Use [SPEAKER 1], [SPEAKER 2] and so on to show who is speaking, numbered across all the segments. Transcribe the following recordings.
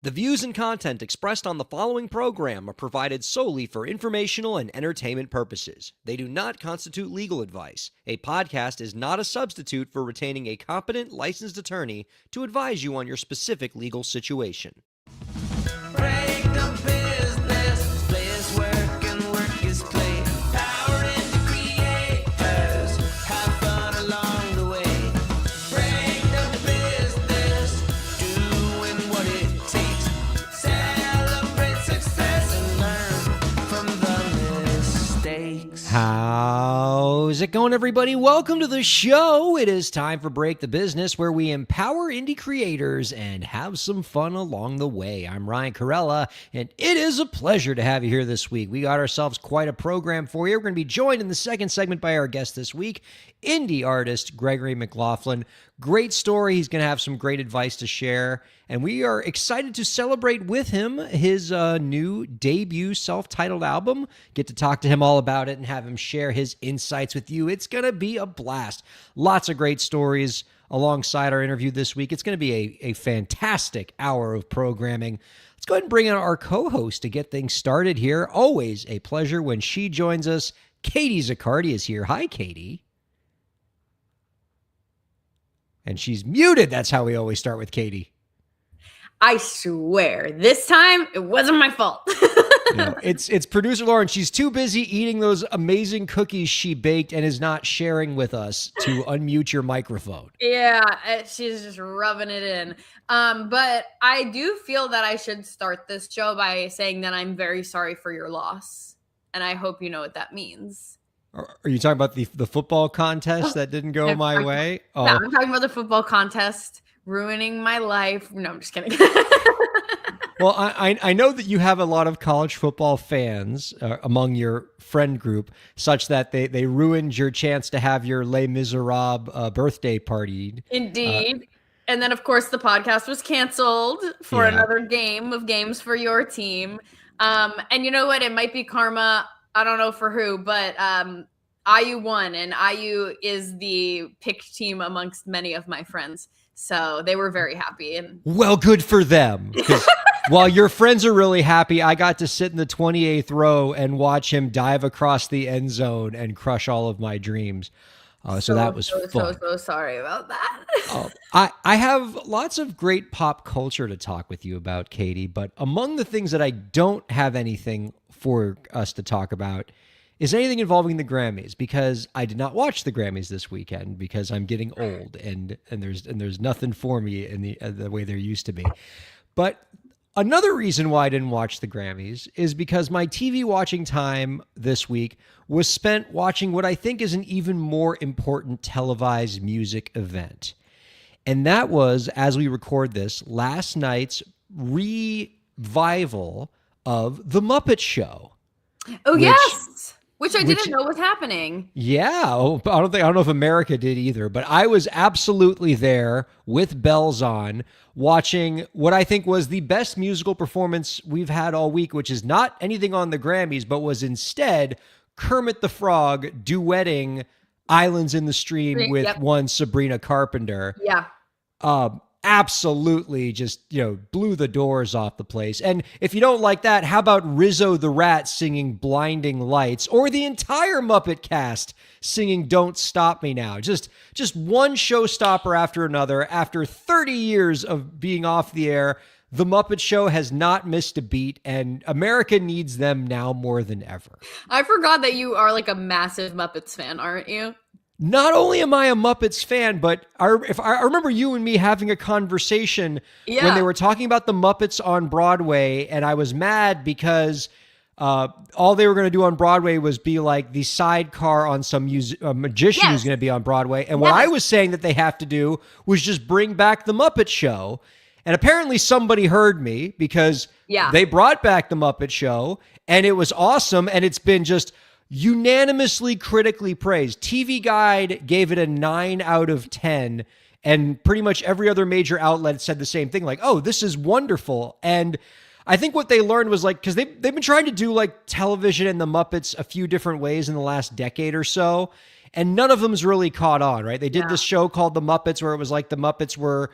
[SPEAKER 1] The views and content expressed on the following program are provided solely for informational and entertainment purposes. They do not constitute legal advice. A podcast is not a substitute for retaining a competent, licensed attorney to advise you on your specific legal situation.
[SPEAKER 2] Break the business, play is work and work is play. Power into creators, have fun along the way. Break the business, doing what it takes. Celebrate success and learn from the mistakes.
[SPEAKER 1] How's it going, everybody? Welcome to the show. It is time for Break the Business, where we empower indie creators and have some fun along the way. I'm Ryan Kairalla, and it is a pleasure to have you here this week. We got ourselves quite a program for you. We're going to be joined in the second segment by our guest this week, indie artist Gregory McLaughlin. Great story. He's going to have some great advice to share, and we are excited to celebrate with him his new debut self-titled album. Get to talk to him all about it and have him share his insights with you. It's going to be a blast. Lots of great stories alongside our interview this week. It's going to be a fantastic hour of programming. Let's go ahead and bring in our co-host to get things started here. Always a pleasure when she joins us. Katie Zaccardi is here. Hi, Katie. And she's muted. That's how we always start with Katie.
[SPEAKER 3] I swear, this time it wasn't my fault.
[SPEAKER 1] No, it's producer Lauren. She's too busy eating those amazing cookies she baked and is not sharing with us to unmute your microphone.
[SPEAKER 3] Yeah, she's just rubbing it in. But I do feel that I should start this show by saying that I'm very sorry for your loss. And I hope you know what that means.
[SPEAKER 1] Are you talking about the football contest that didn't go my way? Oh.
[SPEAKER 3] No, I'm talking about the football contest ruining my life. No, I'm just kidding.
[SPEAKER 1] Well, I know that you have a lot of college football fans among your friend group, such that they ruined your chance to have your Les Miserables birthday party.
[SPEAKER 3] Indeed. And then, of course, the podcast was canceled for another game of games for your team. And you know what? It might be karma. I don't know for who, but IU won, and IU is the picked team amongst many of my friends. So they were very happy. And
[SPEAKER 1] well, good for them. While your friends are really happy, I got to sit in the 28th row and watch him dive across the end zone and crush all of my dreams. So that was fun.
[SPEAKER 3] So sorry about that.
[SPEAKER 1] I have lots of great pop culture to talk with you about, Katie, but among the things that I don't have anything for us to talk about is anything involving the Grammys, because I did not watch the Grammys this weekend because I'm getting old and there's nothing for me in the way there used to be. But another reason why I didn't watch the Grammys is because my TV watching time this week was spent watching what I think is an even more important televised music event. And that was, as we record this, last night's revival of The Muppet Show.
[SPEAKER 3] Oh, yes. Which I didn't know was happening.
[SPEAKER 1] Yeah. I don't know if America did either, but I was absolutely there with bells on, watching what I think was the best musical performance we've had all week, which is not anything on the Grammys, but was instead Kermit the Frog duetting Islands in the Stream with one Sabrina Carpenter.
[SPEAKER 3] Yeah.
[SPEAKER 1] Absolutely just, blew the doors off the place. And if you don't like that, how about Rizzo the Rat singing Blinding Lights, or the entire Muppet cast singing Don't Stop Me Now? Just one showstopper after another. After 30 years of being off the air, The Muppet Show has not missed a beat, and America needs them now more than ever.
[SPEAKER 3] I forgot that you are like a massive Muppets fan, aren't you?
[SPEAKER 1] Not only am I a Muppets fan, but I remember you and me having a conversation when they were talking about the Muppets on Broadway, and I was mad because all they were going to do on Broadway was be like the sidecar on some magician who's going to be on Broadway. And what I was saying that they have to do was just bring back the Muppet Show. And apparently somebody heard me, because they brought back the Muppet Show, and it was awesome, and it's been just unanimously critically praised. TV Guide gave it a 9 out of 10, and pretty much every other major outlet said the same thing, like, oh, this is wonderful. And I think what they learned was, like, because they've been trying to do like television and the Muppets a few different ways in the last decade or so, and none of them's really caught on, right? They did this show called The Muppets, where it was like the Muppets were,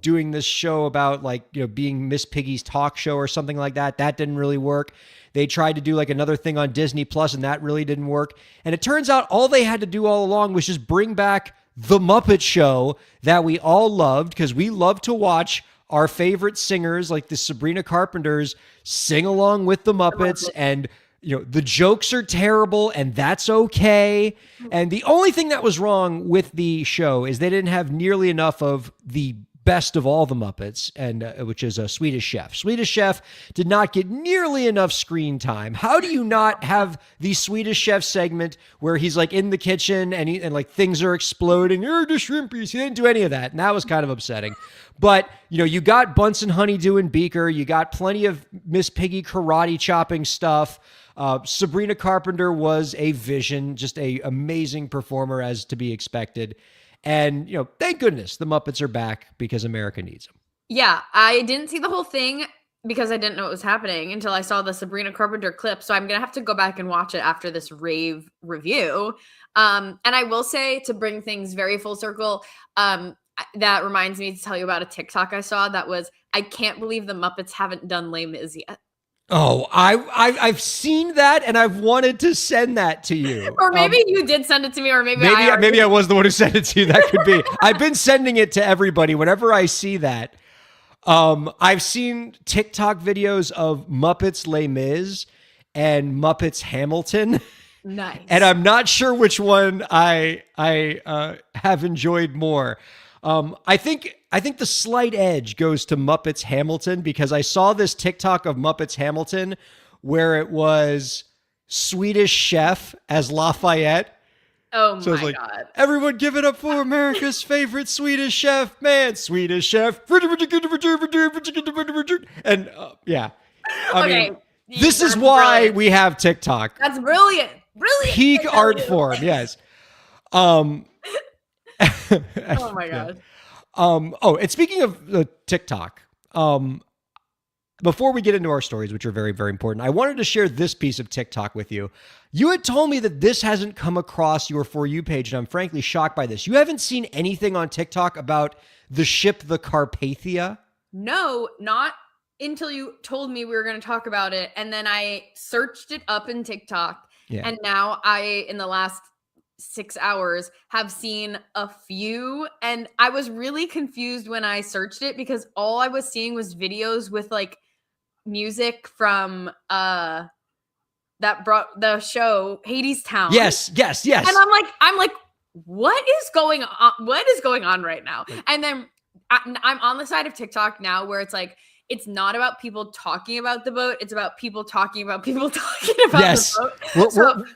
[SPEAKER 1] doing this show about like, being Miss Piggy's talk show or something like that. That didn't really work. They tried to do like another thing on Disney Plus, and that really didn't work. And it turns out all they had to do all along was just bring back The Muppet Show that we all loved, because we love to watch our favorite singers like the Sabrina Carpenters sing along with the Muppets. And the jokes are terrible, and that's okay. And the only thing that was wrong with the show is they didn't have nearly enough of the best of all the Muppets, and which is a Swedish Chef. Swedish Chef did not get nearly enough screen time. How do you not have the Swedish Chef segment where he's like in the kitchen and like things are exploding? The shrimpies. He didn't do any of that, and that was kind of upsetting. But you got Bunsen Honeydew and Beaker. You got plenty of Miss Piggy karate chopping stuff. Sabrina Carpenter was a vision, just a amazing performer as to be expected. And, thank goodness the Muppets are back, because America needs them.
[SPEAKER 3] Yeah, I didn't see the whole thing because I didn't know what was happening until I saw the Sabrina Carpenter clip. So I'm going to have to go back and watch it after this rave review. And I will say, to bring things very full circle, that reminds me to tell you about a TikTok I saw that was, I can't believe the Muppets haven't done Les Mis yet.
[SPEAKER 1] Oh, I've seen that, and I've wanted to send that to you.
[SPEAKER 3] Or maybe you did send it to me, or maybe
[SPEAKER 1] I was the one who sent it to you. That could be. I've been sending it to everybody whenever I see that. I've seen TikTok videos of Muppets Les Mis and Muppets Hamilton.
[SPEAKER 3] Nice.
[SPEAKER 1] And I'm not sure which one I have enjoyed more. I think the slight edge goes to Muppets Hamilton, because I saw this TikTok of Muppets Hamilton where it was Swedish Chef as Lafayette.
[SPEAKER 3] Oh
[SPEAKER 1] so
[SPEAKER 3] my
[SPEAKER 1] it's like,
[SPEAKER 3] God.
[SPEAKER 1] Everyone give it up for America's favorite Swedish Chef, man. Swedish Chef. And yeah. I mean, this is why
[SPEAKER 3] brilliant.
[SPEAKER 1] we have TikTok.
[SPEAKER 3] That's brilliant. Brilliant.
[SPEAKER 1] Peak art form, yes.
[SPEAKER 3] Oh my God.
[SPEAKER 1] And speaking of TikTok, before we get into our stories, which are very, very important, I wanted to share this piece of TikTok with you. You had told me that this hasn't come across your For You page, and I'm frankly shocked by this. You haven't seen anything on TikTok about the ship, the Carpathia?
[SPEAKER 3] No, not until you told me we were going to talk about it. And then I searched it up in TikTok.
[SPEAKER 1] Yeah.
[SPEAKER 3] And now in the last 6 hours, have seen a few. And I was really confused when I searched it, because all I was seeing was videos with like music from that brought the show Hades Town.
[SPEAKER 1] Yes.
[SPEAKER 3] And I'm like, what is going on? What is going on right now? And then I'm on the side of TikTok now where it's like, it's not about people talking about the boat. It's about people talking about people talking about the boat.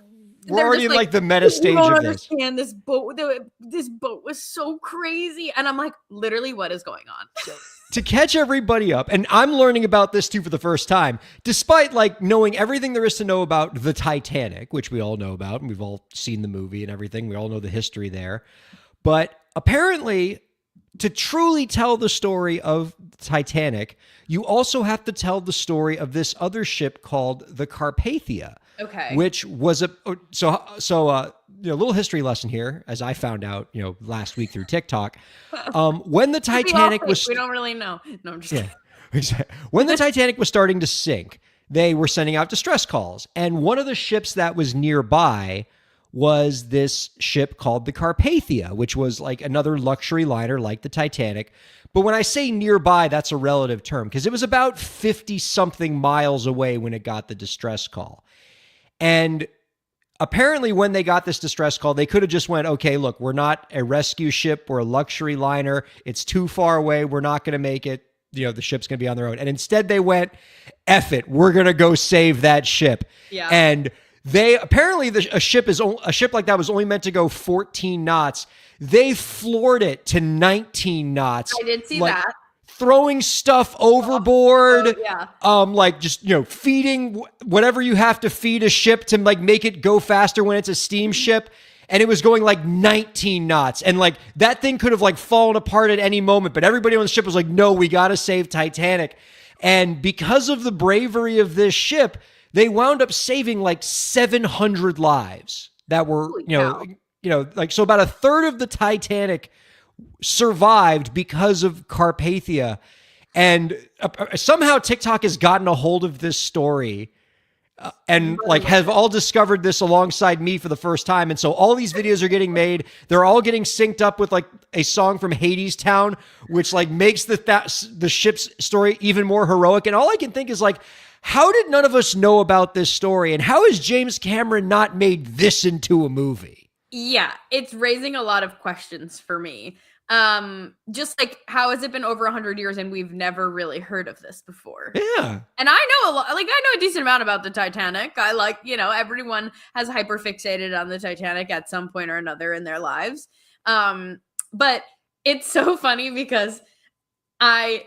[SPEAKER 1] We're already in like the meta stage of this.
[SPEAKER 3] Understand this boat. This boat was so crazy. And I'm like, literally, what is going on?
[SPEAKER 1] To catch everybody up, and I'm learning about this too for the first time, despite like knowing everything there is to know about the Titanic, which we all know about, and we've all seen the movie and everything. We all know the history there. But apparently, to truly tell the story of Titanic, you also have to tell the story of this other ship called the Carpathia.
[SPEAKER 3] Okay.
[SPEAKER 1] Which was a little history lesson here, as I found out, last week through TikTok. When the Titanic was,
[SPEAKER 3] we don't really know. No, I'm just kidding.
[SPEAKER 1] When the Titanic was starting to sink, they were sending out distress calls, and one of the ships that was nearby was this ship called the Carpathia, which was like another luxury liner like the Titanic. But when I say nearby, that's a relative term, because it was about 50 something miles away when it got the distress call. And apparently when they got this distress call, they could have just went, okay, look, we're not a rescue ship. We're a luxury liner. It's too far away. We're not going to make it. The ship's going to be on their own. And instead they went, F it. We're going to go save that ship. Yeah. And they apparently a ship like that was only meant to go 14 knots. They floored it to 19 knots.
[SPEAKER 3] I did see that.
[SPEAKER 1] Throwing stuff overboard,
[SPEAKER 3] yeah.
[SPEAKER 1] Just feeding whatever you have to feed a ship to like make it go faster when it's a steamship, and it was going like 19 knots, and like that thing could have like fallen apart at any moment, but everybody on the ship was like, no, we got to save Titanic. And because of the bravery of this ship, they wound up saving like 700 lives that were, so about a third of the Titanic survived because of Carpathia. And somehow TikTok has gotten a hold of this story and like have all discovered this alongside me for the first time. And so all these videos are getting made. They're all getting synced up with like a song from Hades Town, which like makes the ship's story even more heroic. And all I can think is like, how did none of us know about this story? And how has James Cameron not made this into a movie?
[SPEAKER 3] Yeah, it's raising a lot of questions for me. Just like, how has it been over 100 years and we've never really heard of this before?
[SPEAKER 1] Yeah.
[SPEAKER 3] And I know a lot, like I know a decent amount about the Titanic. I like, everyone has hyper fixated on the Titanic at some point or another in their lives. But it's so funny because I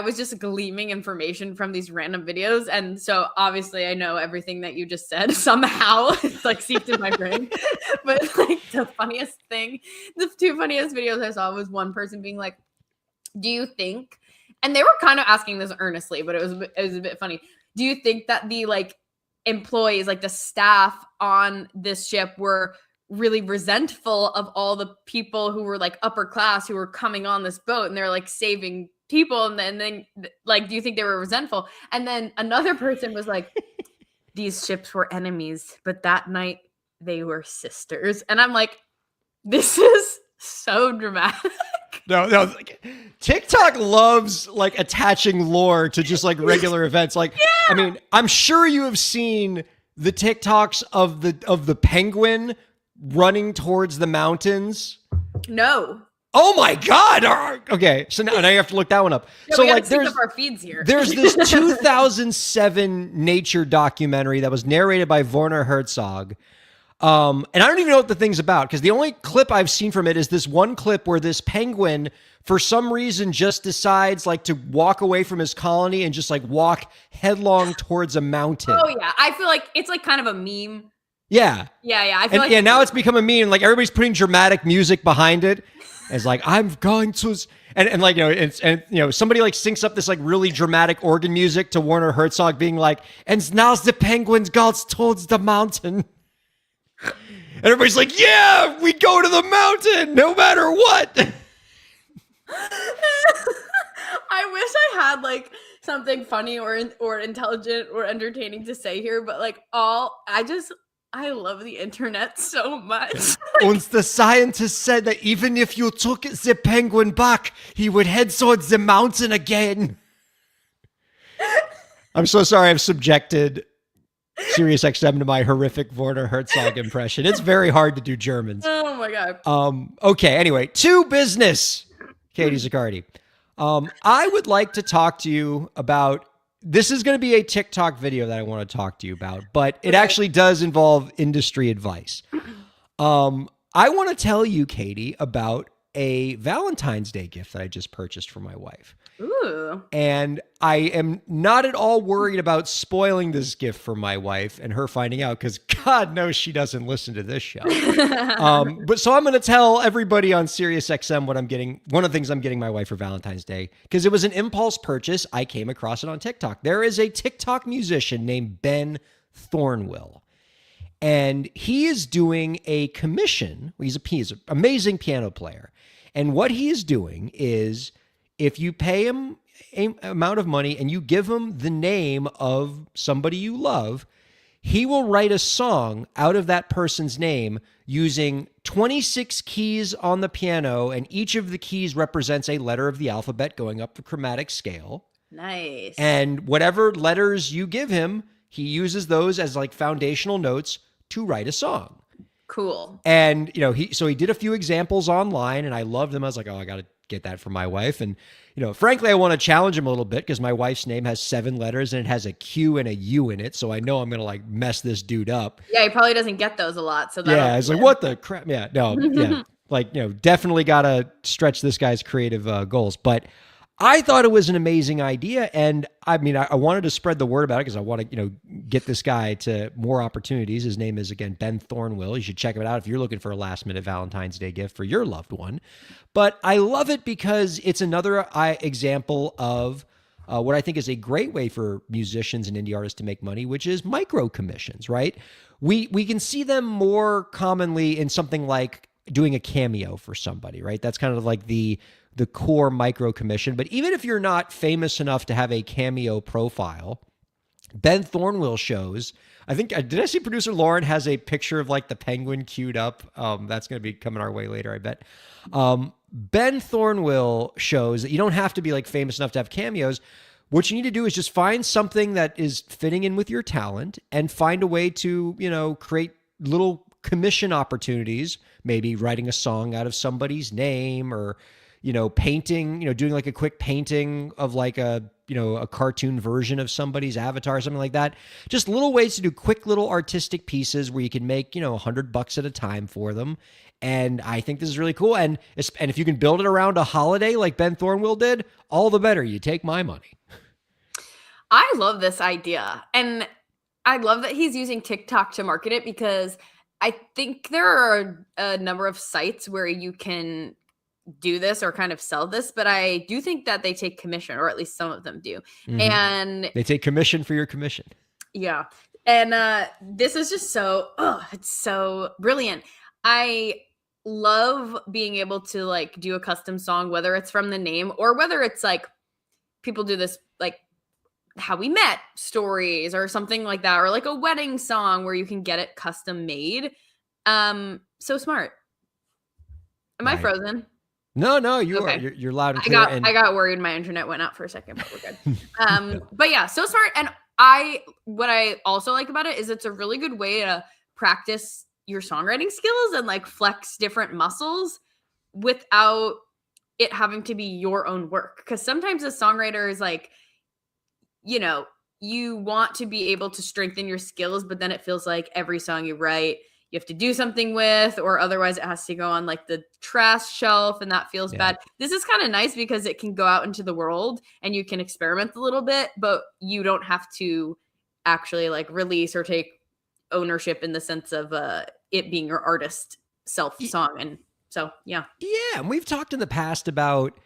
[SPEAKER 3] was just gleaming information from these random videos. And so obviously I know everything that you just said somehow. It's like seeped in my brain. But like the two funniest videos I saw was one person being like, do you think, and they were kind of asking this earnestly, but it was a bit funny. Do you think that the like employees, like the staff on this ship were really resentful of all the people who were like upper class who were coming on this boat and they're like saving people, and then like, do you think they were resentful? And then another person was like, these ships were enemies, but that night they were sisters. And I'm like, this is so dramatic.
[SPEAKER 1] No, TikTok loves like attaching lore to just like regular events. Like, yeah. I mean, I'm sure you have seen the TikToks of the penguin running towards the mountains.
[SPEAKER 3] No.
[SPEAKER 1] Oh my God. Okay. So now you have to look that one up.
[SPEAKER 3] Yeah,
[SPEAKER 1] so
[SPEAKER 3] we
[SPEAKER 1] like
[SPEAKER 3] there's up our feeds here.
[SPEAKER 1] There's this 2007 nature documentary that was narrated by Werner Herzog. And I don't even know what the thing's about because the only clip I've seen from it is this one clip where this penguin, for some reason, just decides like to walk away from his colony and just like walk headlong towards a mountain.
[SPEAKER 3] Oh yeah. I feel like it's like kind of a meme.
[SPEAKER 1] Yeah.
[SPEAKER 3] Yeah. I feel like
[SPEAKER 1] now it's become a meme and like everybody's putting dramatic music behind it. It's like, I'm going to, and like, somebody like syncs up this like really dramatic organ music to Werner Herzog being like, and now the penguin goes towards the mountain. And everybody's like, yeah, we go to the mountain no matter what.
[SPEAKER 3] I wish I had like something funny or intelligent or entertaining to say here, but like I love the internet so much.
[SPEAKER 1] And the scientist said that even if you took the penguin back, he would head towards the mountain again. I'm so sorry I've subjected SiriusXM to my horrific Werner Herzog impression. It's very hard to do Germans.
[SPEAKER 3] Oh my God.
[SPEAKER 1] Okay, anyway, to business, Katie Zaccardi. I would like to talk to you about, this is going to be a TikTok video that I want to talk to you about, but it actually does involve industry advice. I want to tell you, Katie, about a Valentine's Day gift that I just purchased for my wife.
[SPEAKER 3] Ooh. And
[SPEAKER 1] I am not at all worried about spoiling this gift for my wife and her finding out, because God knows she doesn't listen to this show. But so I'm going to tell everybody on SiriusXM what I'm getting. One of the things I'm getting my wife for Valentine's Day, because it was an impulse purchase. I came across it on TikTok. There is a TikTok musician named Ben Thornwell, and he is doing a commission. He's an amazing piano player. And what he is doing is, if you pay him an amount of money and you give him the name of somebody you love, he will write a song out of that person's name using 26 keys on the piano, and each of the keys represents a letter of the alphabet going up the chromatic scale.
[SPEAKER 3] Nice.
[SPEAKER 1] And whatever letters you give him, he uses those as like foundational notes to write a song.
[SPEAKER 3] Cool.
[SPEAKER 1] And, he did a few examples online, and I loved them. I was like, oh, I got to get that for my wife. And, frankly, I want to challenge him a little bit, because my wife's name has 7 letters and it has a Q and a U in it. So I know I'm going to like mess this dude up.
[SPEAKER 3] Yeah. He probably doesn't get those a lot. So
[SPEAKER 1] yeah, it's like, what the crap? Yeah, no, yeah. Like, definitely got to stretch this guy's creative goals. But I thought it was an amazing idea. And I mean, I wanted to spread the word about it because I want to, get this guy to more opportunities. His name is, again, Ben Thornwell. You should check it out if you're looking for a last minute Valentine's Day gift for your loved one. But I love it because it's another example of what I think is a great way for musicians and indie artists to make money, which is micro commissions, right? We can see them more commonly in something like doing a cameo for somebody, right? That's kind of like the core micro commission. But even if you're not famous enough to have a cameo profile, Ben Thornwell shows, I think, did I see producer Lauren has a picture of like the penguin queued up? That's going to be coming our way later, I bet. Ben Thornwell shows that you don't have to be like famous enough to have cameos. What you need to do is just find something that is fitting in with your talent and find a way to, create little commission opportunities, maybe writing a song out of somebody's name or, painting, doing like a quick painting of like a cartoon version of somebody's avatar, something like that. Just little ways to do quick little artistic pieces where you can make, $100 at a time for them. And I think this is really cool. And if you can build it around a holiday like Ben Thornwell did, all the better. You take my money.
[SPEAKER 3] I love this idea. And I love that he's using TikTok to market it, because I think there are a number of sites where you can do this or kind of sell this, but I do think that they take commission, or at least some of them do.
[SPEAKER 1] Mm-hmm.
[SPEAKER 3] And
[SPEAKER 1] they take commission for your commission.
[SPEAKER 3] Yeah. And this is just it's so brilliant. I love being able to like do a custom song, whether it's from the name or whether it's like people do this like how we met stories or something like that, or like a wedding song where you can get it custom made. So smart. Am I frozen?
[SPEAKER 1] No, you
[SPEAKER 3] okay.
[SPEAKER 1] are. You're loud and clear.
[SPEAKER 3] I got worried my internet went out for a second, but we're good. But yeah, so smart. And what I also like about it is it's a really good way to practice your songwriting skills and like flex different muscles without it having to be your own work. Because sometimes a songwriter is like, you want to be able to strengthen your skills, but then it feels like every song you write, you have to do something with, or otherwise it has to go on like the trash shelf, and that feels bad. This is kind of nice because it can go out into the world and you can experiment a little bit, but you don't have to actually like release or take ownership in the sense of it being your artist self song. And so, yeah.
[SPEAKER 1] Yeah. And we've talked in the past about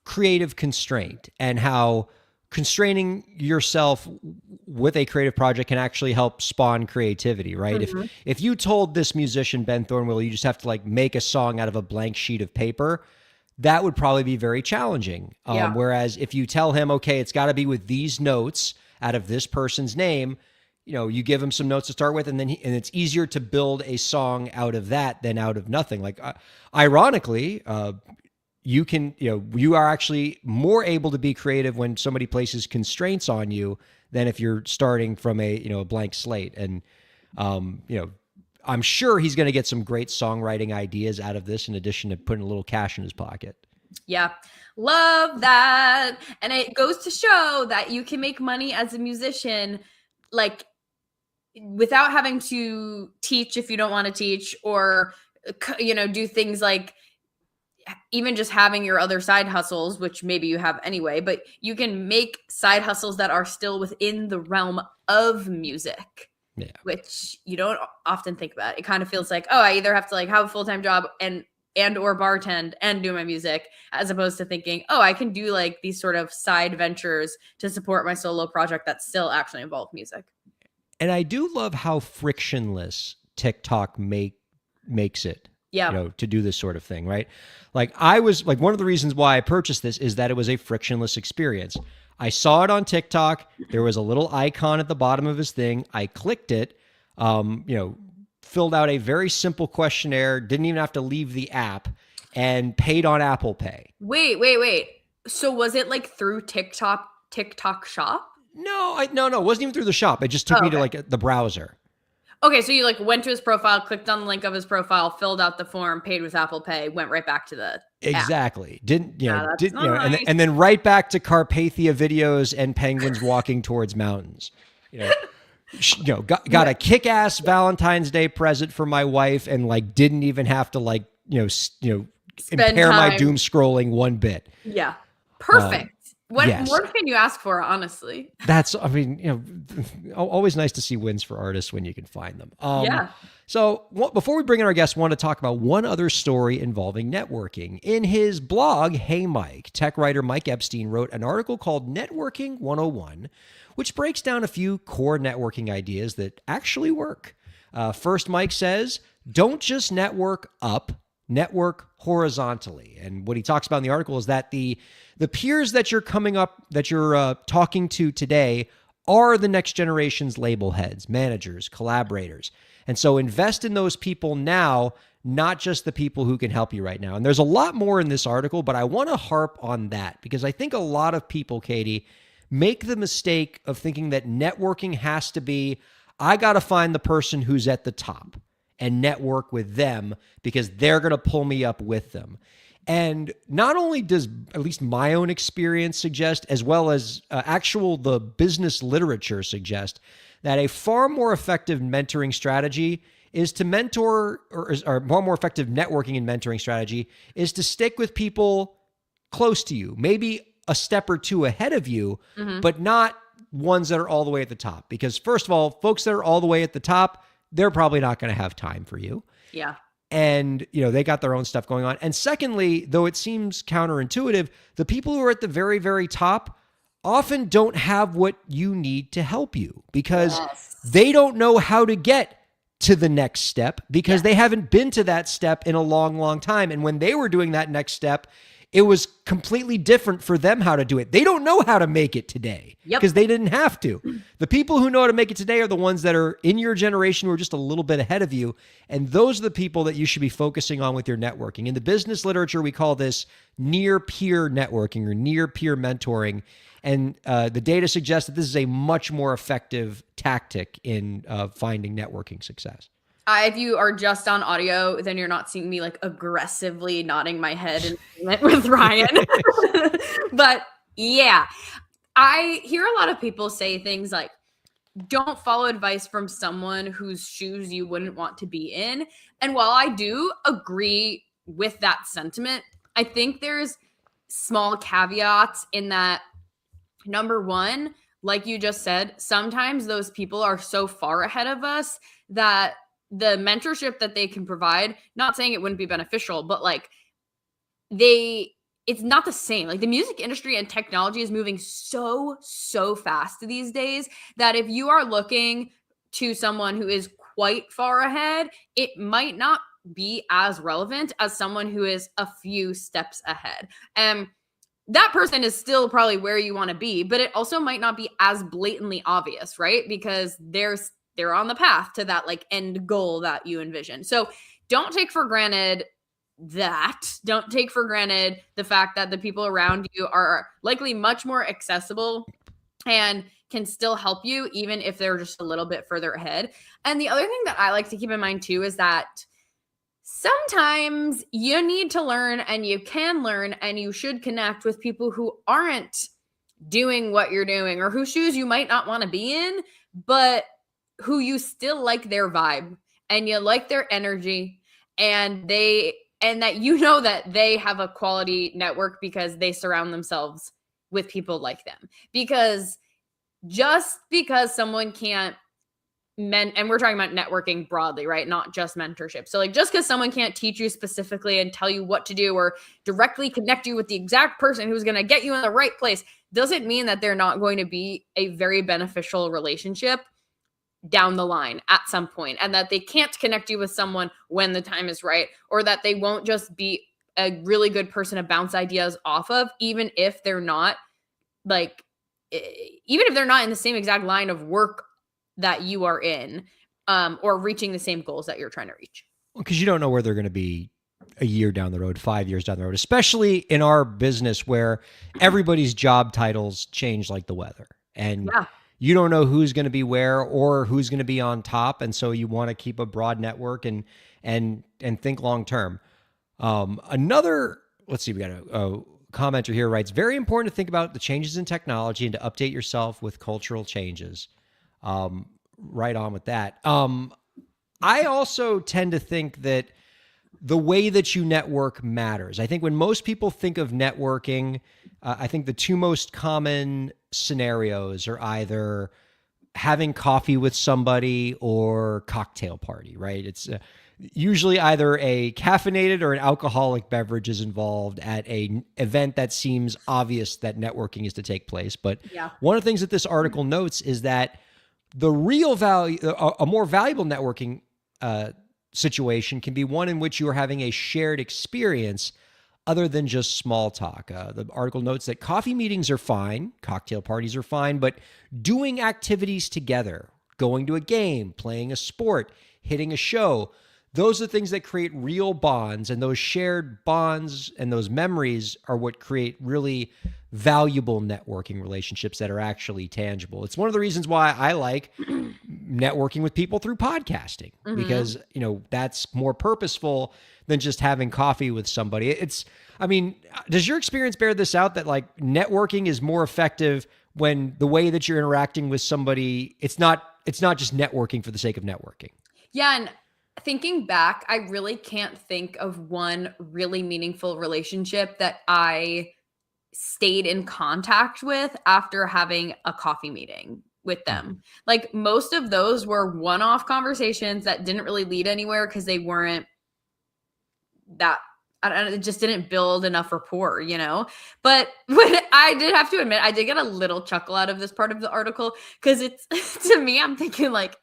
[SPEAKER 1] creative constraint and how constraining yourself with a creative project can actually help spawn creativity, right?
[SPEAKER 3] Mm-hmm.
[SPEAKER 1] If you told this musician, Ben Thornwell, you just have to like make a song out of a blank sheet of paper, that would probably be very challenging. Whereas if you tell him, okay, it's got to be with these notes out of this person's name, you give him some notes to start with, and it's easier to build a song out of that than out of nothing. Like, ironically, you are actually more able to be creative when somebody places constraints on you than if you're starting from a blank slate. And, I'm sure he's going to get some great songwriting ideas out of this, in addition to putting a little cash in his pocket.
[SPEAKER 3] Yeah. Love that. And it goes to show that you can make money as a musician, like without having to teach if you don't want to teach, or, do things like even just having your other side hustles, which maybe you have anyway, but you can make side hustles that are still within the realm of music, which you don't often think about. It kind of feels like, I either have to like have a full-time job and or bartend and do my music, as opposed to thinking, I can do like these sort of side ventures to support my solo project that still actually involve music.
[SPEAKER 1] And I do love how frictionless TikTok makes it. To do this sort of thing, right? Like, I was like, one of the reasons why I purchased this is that it was a frictionless experience. I saw it on TikTok. There was a little icon at the bottom of his thing. I clicked it, filled out a very simple questionnaire, didn't even have to leave the app, and paid on Apple Pay.
[SPEAKER 3] Wait. So was it like through TikTok Shop?
[SPEAKER 1] No, it wasn't even through the shop. It just took me to like the browser.
[SPEAKER 3] Okay, so you like went to his profile, clicked on the link of his profile, filled out the form, paid with Apple Pay, went right back to the
[SPEAKER 1] exactly.
[SPEAKER 3] app.
[SPEAKER 1] Didn't
[SPEAKER 3] nice.
[SPEAKER 1] and then right back to Carpathia videos and penguins walking towards mountains. Got a kick-ass Valentine's Day present for my wife, and like didn't even have to like impair my doom scrolling one bit.
[SPEAKER 3] Yeah, perfect. What
[SPEAKER 1] yes.
[SPEAKER 3] more can you ask for, honestly?
[SPEAKER 1] Always nice to see wins for artists when you can find them.
[SPEAKER 3] Yeah.
[SPEAKER 1] So before we bring in our guests, I want to talk about one other story involving networking. In his blog, Hey Mike, tech writer Mike Epstein wrote an article called Networking 101, which breaks down a few core networking ideas that actually work. First Mike says, don't just network up, network horizontally. And what he talks about in the article is that the peers that you're talking to today are the next generation's label heads, managers, collaborators. And so invest in those people now, not just the people who can help you right now. And there's a lot more in this article, but I want to harp on that because I think a lot of people, Katie, make the mistake of thinking that networking has to be, I got to find the person who's at the top and network with them because they're going to pull me up with them. And not only does at least my own experience suggest, as well as the business literature suggest, that a far more effective mentoring strategy is to mentor, or more effective networking and mentoring strategy is to stick with people close to you, maybe a step or two ahead of you, but not ones that are all the way at the top. Because first of all, folks that are all the way at the top, they're probably not going to have time for you.
[SPEAKER 3] Yeah.
[SPEAKER 1] And, they got their own stuff going on. And secondly, though it seems counterintuitive, the people who are at the very, very top often don't have what you need to help you because they don't know how to get to the next step because they haven't been to that step in a long, long time. And when they were doing that next step, it was completely different for them how to do it. They don't know how to make it today because they didn't have to. The people who know how to make it today are the ones that are in your generation who are just a little bit ahead of you. And those are the people that you should be focusing on with your networking. In the business literature, we call this near peer networking or near peer mentoring. And the data suggests that this is a much more effective tactic in finding networking success.
[SPEAKER 3] If you are just on audio, then you're not seeing me like aggressively nodding my head in agreement with Ryan. But yeah, I hear a lot of people say things like, don't follow advice from someone whose shoes you wouldn't want to be in. And while I do agree with that sentiment, I think there's small caveats in that. Number one, like you just said, sometimes those people are so far ahead of us that the mentorship that they can provide, not saying it wouldn't be beneficial, but like it's not the same. Like the music industry and technology is moving so fast these days that if you are looking to someone who is quite far ahead, it might not be as relevant as someone who is a few steps ahead. And that person is still probably where you want to be, but it also might not be as blatantly obvious, right? Because they're on the path to that like end goal that you envision. So don't take for granted that. Don't take for granted the fact that the people around you are likely much more accessible and can still help you, even if they're just a little bit further ahead. And the other thing that I like to keep in mind too is that sometimes you need to learn and you can learn and you should connect with people who aren't doing what you're doing or whose shoes you might not want to be in, but who you still like their vibe and you like their energy and that you know that they have a quality network because they surround themselves with people like them. Because just because someone can't and we're talking about networking broadly, right? Not just mentorship. So like just because someone can't teach you specifically and tell you what to do or directly connect you with the exact person who's going to get you in the right place doesn't mean that they're not going to be a very beneficial relationship down the line at some point, and that they can't connect you with someone when the time is right, or that they won't just be a really good person to bounce ideas off of, even if they're not in the same exact line of work that you are in, or reaching the same goals that you're trying to reach.
[SPEAKER 1] Because you don't know where they're going to be a year down the road, 5 years down the road, especially in our business where everybody's job titles change like the weather. And you don't know who's going to be where or who's going to be on top. And so you want to keep a broad network and think long term. Let's see, we got a commenter here writes, very important to think about the changes in technology and to update yourself with cultural changes. Right on with that. I also tend to think that the way that you network matters. I think when most people think of networking, I think the two most common scenarios are either having coffee with somebody or cocktail party, right? It's usually either a caffeinated or an alcoholic beverage is involved at an event that seems obvious that networking is to take place. But one of the things that this article notes is that the real value, a more valuable networking situation can be one in which you are having a shared experience other than just small talk. The article notes that coffee meetings are fine, cocktail parties are fine, but doing activities together, going to a game, playing a sport, hitting a show, those are things that create real bonds, and those shared bonds and those memories are what create really valuable networking relationships that are actually tangible. It's one of the reasons why I like networking with people through podcasting, because, that's more purposeful than just having coffee with somebody. Does your experience bear this out, that like networking is more effective when the way that you're interacting with somebody, it's not just networking for the sake of networking?
[SPEAKER 3] Yeah. And thinking back, I really can't think of one really meaningful relationship that I stayed in contact with after having a coffee meeting with them. Like, most of those were one-off conversations that didn't really lead anywhere because they weren't that, it just didn't build enough rapport, But when I did have to admit, I did get a little chuckle out of this part of the article, because it's, to me, I'm thinking like,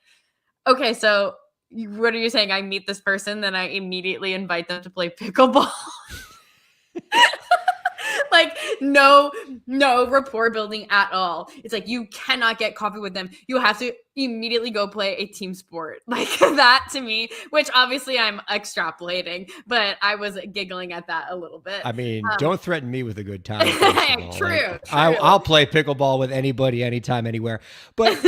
[SPEAKER 3] okay, so what are you saying? I meet this person, then I immediately invite them to play pickleball. Like, no rapport building at all. It's like, you cannot get coffee with them. You have to immediately go play a team sport. Like, that to me, which obviously I'm extrapolating, but I was giggling at that a little bit.
[SPEAKER 1] Don't threaten me with a good time.
[SPEAKER 3] True.
[SPEAKER 1] I'll play pickleball with anybody, anytime, anywhere. But,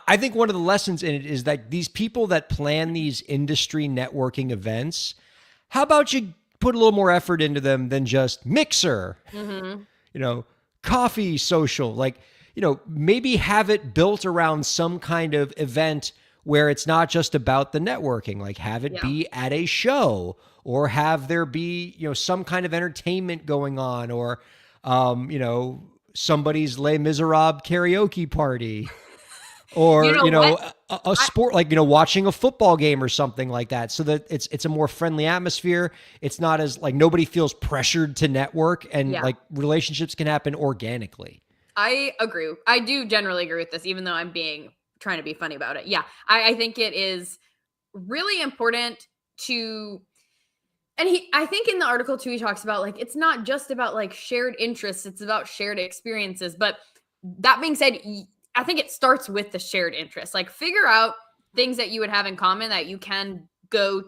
[SPEAKER 1] I think one of the lessons in it is that these people that plan these industry networking events, how about you put a little more effort into them than just Mixer, coffee social, like, maybe have it built around some kind of event where it's not just about the networking, like have it be at a show, or have there be, some kind of entertainment going on, or, somebody's Les Miserables karaoke party. Or, a sport, like, watching a football game or something like that, so that it's a more friendly atmosphere. It's not as like nobody feels pressured to network, and like relationships can happen organically.
[SPEAKER 3] I agree. I do generally agree with this, even though I'm trying to be funny about it. Yeah. I think it is really important to, and I think in the article too, he talks about like, it's not just about like shared interests, it's about shared experiences. But that being said, I think it starts with the shared interest. Like, figure out things that you would have in common that you can go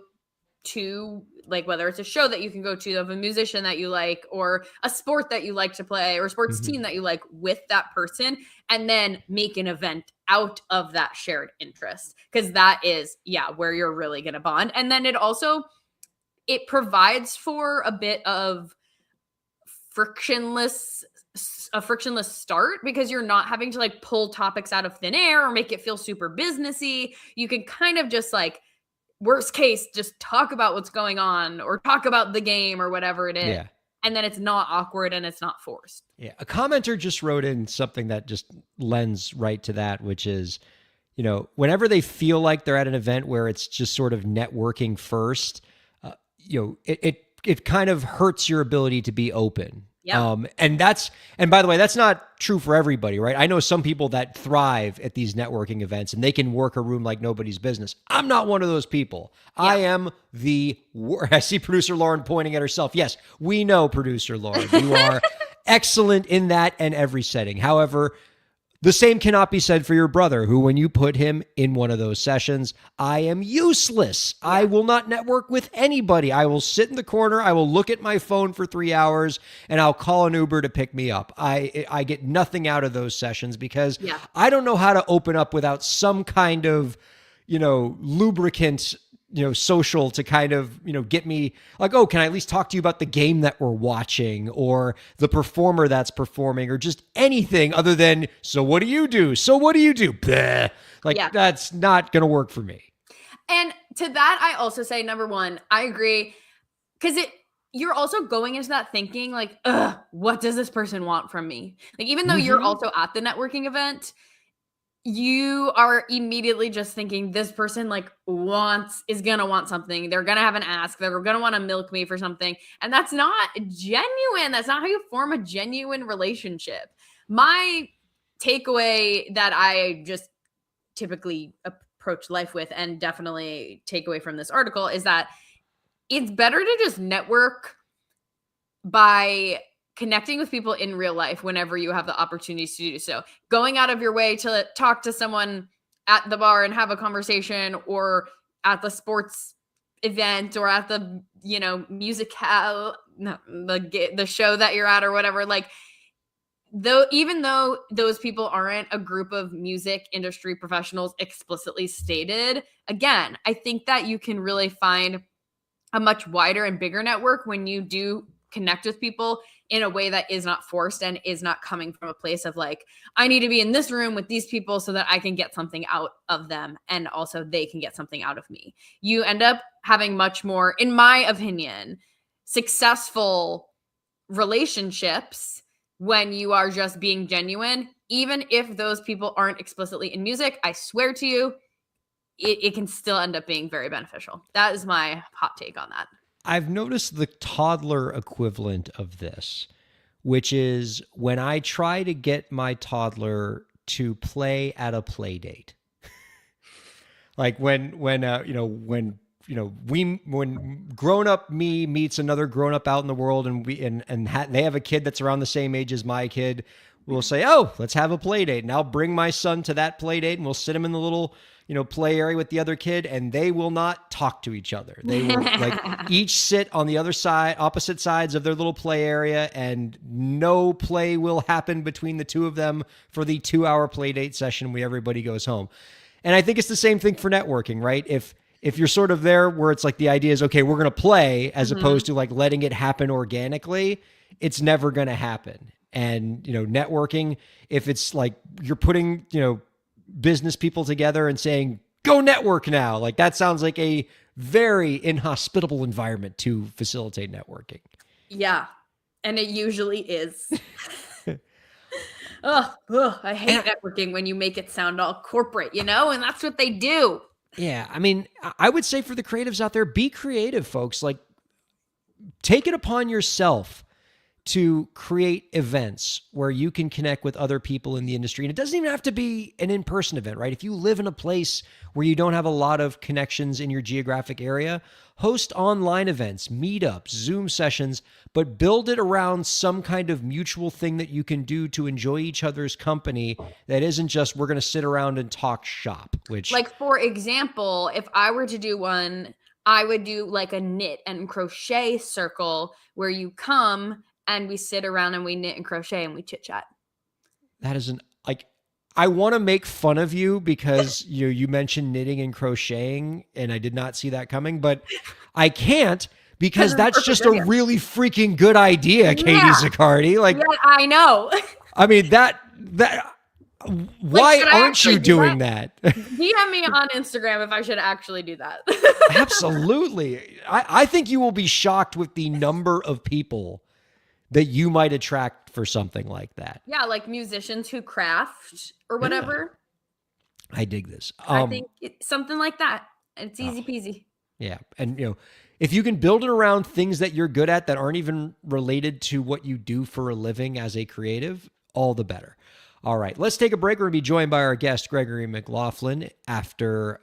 [SPEAKER 3] to, like whether it's a show that you can go to of a musician that you like, or a sport that you like to play, or a sports team that you like with that person, and then make an event out of that shared interest. Because that is, where you're really going to bond. And then it provides for a bit of a frictionless start, because you're not having to like pull topics out of thin air or make it feel super businessy. You can kind of just like, worst case, just talk about what's going on, or talk about the game or whatever it is. Yeah. And then it's not awkward and it's not forced.
[SPEAKER 1] Yeah. A commenter just wrote in something that just lends right to that, which is, whenever they feel like they're at an event where it's just sort of networking first, it kind of hurts your ability to be open.
[SPEAKER 3] Yeah.
[SPEAKER 1] And by the way, that's not true for everybody, right? I know some people that thrive at these networking events and they can work a room like nobody's business. I'm not one of those people. Yeah. I am I see producer Lauren pointing at herself. Yes, we know, producer Lauren, you are excellent in that and every setting. However, the same cannot be said for your brother, who, when you put him in one of those sessions, I am useless. Yeah. I will not network with anybody. I will sit in the corner. I will look at my phone for 3 hours, and I'll call an Uber to pick me up. I get nothing out of those sessions because I don't know how to open up without some kind of, lubricant, social to kind of, get me like, oh, can I at least talk to you about the game that we're watching, or the performer that's performing, or just anything other than, so what do you do? So what do you do? Bleh. Like, that's not going to work for me.
[SPEAKER 3] And to that, I also say, number one, I agree. Because you're also going into that thinking like, what does this person want from me? Like, even though you're also at the networking event, you are immediately just thinking this person like is going to want something. They're going to have an ask. They're going to want to milk me for something. And that's not genuine. That's not how you form a genuine relationship. My takeaway that I just typically approach life with, and definitely take away from this article, is that it's better to just network by connecting with people in real life whenever you have the opportunities to do so. Going out of your way to talk to someone at the bar and have a conversation, or at the sports event, or at the, music the show that you're at or whatever. Like, even though those people aren't a group of music industry professionals explicitly stated, again, I think that you can really find a much wider and bigger network when you do connect with people in a way that is not forced and is not coming from a place of like, I need to be in this room with these people so that I can get something out of them, and also they can get something out of me. You end up having much more, in my opinion, successful relationships when you are just being genuine. Even if those people aren't explicitly in music, I swear to you, it can still end up being very beneficial. That is my hot take on that.
[SPEAKER 1] I've noticed the toddler equivalent of this, which is when I try to get my toddler to play at a play date. Like when grown up me meets another grown up out in the world, and they have a kid that's around the same age as my kid, we'll say, "Oh, let's have a play date." And I'll bring my son to that play date, and we'll sit him in the little play area with the other kid, and they will not talk to each other. They will each sit on the opposite sides of their little play area, and no play will happen between the two of them for the 2-hour play date session where everybody goes home. And I think it's the same thing for networking, right? If you're sort of there where it's like the idea is, okay, we're going to play, as opposed to like letting it happen organically, it's never going to happen. And, networking, if it's like you're putting, business people together and saying, go network now, like that sounds like a very inhospitable environment to facilitate networking.
[SPEAKER 3] Yeah. And it usually is. I hate networking when you make it sound all corporate, and that's what they do.
[SPEAKER 1] Yeah. I mean, I would say for the creatives out there, be creative, folks. Like, take it upon yourself to create events where you can connect with other people in the industry. And it doesn't even have to be an in-person event, right? If you live in a place where you don't have a lot of connections in your geographic area, host online events, meetups, Zoom sessions, but build it around some kind of mutual thing that you can do to enjoy each other's company that isn't just we're going to sit around and talk shop, which... Like,
[SPEAKER 3] for example, if I were to do one, I would do like a knit and crochet circle where you come and we sit around and we knit and crochet and we chit chat. That
[SPEAKER 1] isn't I want to make fun of you because you mentioned knitting and crocheting, and I did not see that coming, but I can't because that's just a really freaking good idea, Katie Zaccardi. Like,
[SPEAKER 3] yeah, I know.
[SPEAKER 1] I mean, that why aren't you doing that?
[SPEAKER 3] DM me on Instagram if I should actually do that.
[SPEAKER 1] Absolutely. I think you will be shocked with the number of people that you might attract for something like that.
[SPEAKER 3] Yeah, like musicians who craft or whatever.
[SPEAKER 1] Yeah. I dig this.
[SPEAKER 3] I think something like that. It's easy peasy.
[SPEAKER 1] Yeah. And, if you can build it around things that you're good at that aren't even related to what you do for a living as a creative, all the better. All right, let's take a break. We're going to be joined by our guest, Gregory McLaughlin, after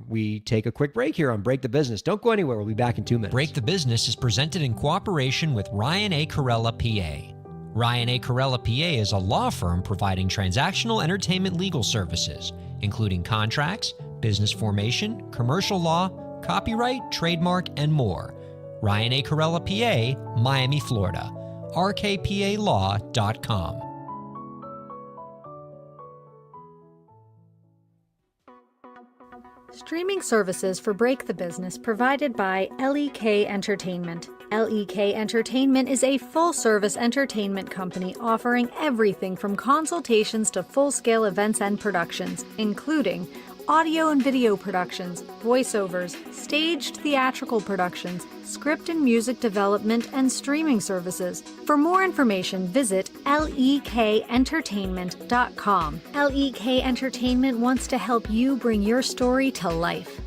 [SPEAKER 1] we take a quick break here on Break the Business. Don't go anywhere. We'll be back in 2 minutes.
[SPEAKER 4] Break the Business is presented in cooperation with Ryan A. Kairalla, PA. Ryan A. Kairalla, PA is a law firm providing transactional entertainment legal services, including contracts, business formation, commercial law, copyright, trademark, and more. Ryan A. Kairalla, PA, Miami, Florida. rkpalaw.com.
[SPEAKER 5] Streaming services for Break the Business provided by LEK Entertainment. LEK Entertainment is a full-service entertainment company offering everything from consultations to full-scale events and productions, including audio and video productions, voiceovers, staged theatrical productions, script and music development, and streaming services. For more information, visit lekentertainment.com. LEK Entertainment wants to help you bring your story to life.